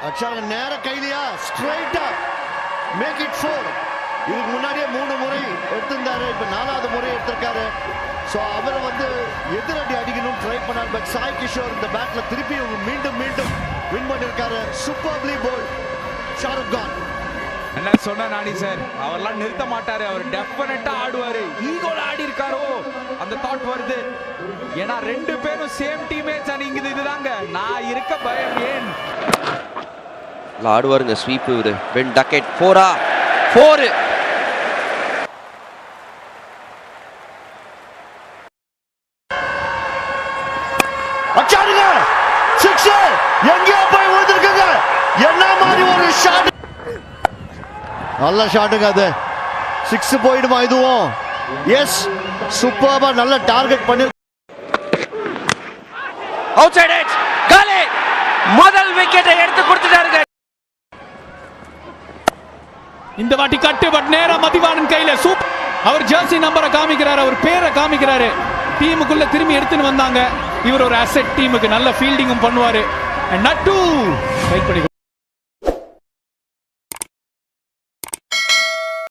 அச்சாங்க நேர கைலியா ஸ்ட்ரைட்டா make it 4. இதுக்கு முன்னாடியே 3 முறை எடுத்திருந்தாரு, இப்ப 4வது முறை எடுத்திருக்காரு. ஸோ அவரை எதிரடி அடிக்கணும் ட்ரை பண்ணார். பட் சாய் கிஷோர் இந்த பேட்ல திருப்பி மீண்டும் வின் பண்ணிருக்காரு. Superly bold Shahrukh Khan. என்ன சொன்ன நானி சார், அவர்லாம் நிறுத்த மாட்டாரு, அவர் டெஃபினட்டா ஆடுவாரு. ஈகோல ஆடி இருக்காரோ அந்த தாட் வருது. ஏன்னா 2 பேரும் சேம் டீம்மேட்ஸ் அணிங்குது. இதுதாங்க நான் இருக்க பயம் ஏன் ஆடுவாருங்க. ஸ்வீப் இவரு பென் டக்கெட் 4 அச்சாருங்க 6 எங்கேயோ போய் விழுந்திருக்குங்க. என்ன மாதிரி ஒரு ஷாட், நல்ல ஷாட்டுங்க அது. 6 போயிடுமா இதுவும்? எஸ், சூப்பர்பா நல்ல டார்கெட் பண்ணி அவுட் சைட் எட்ஜ் காலே முதல் விக்கெட்டை எடுத்து கொடுத்துட்டாருங்க. இந்த வாட்டி கட்டு பட் நேரா மதிவாணன் கையில சூப்பர். அவர் ஜெர்சி நம்பரை காமிக்கிறாரு, அவர் பேரை காமிக்கிறாரு. டீமுக்குள்ள திரும்பி எடுத்துன்னு வந்தாங்க. இவர் ஒரு அசெட், டீமுக்கு நல்ல ஃபீல்டிங்கும் பண்ணுவாரு. நட்டு கைப்படி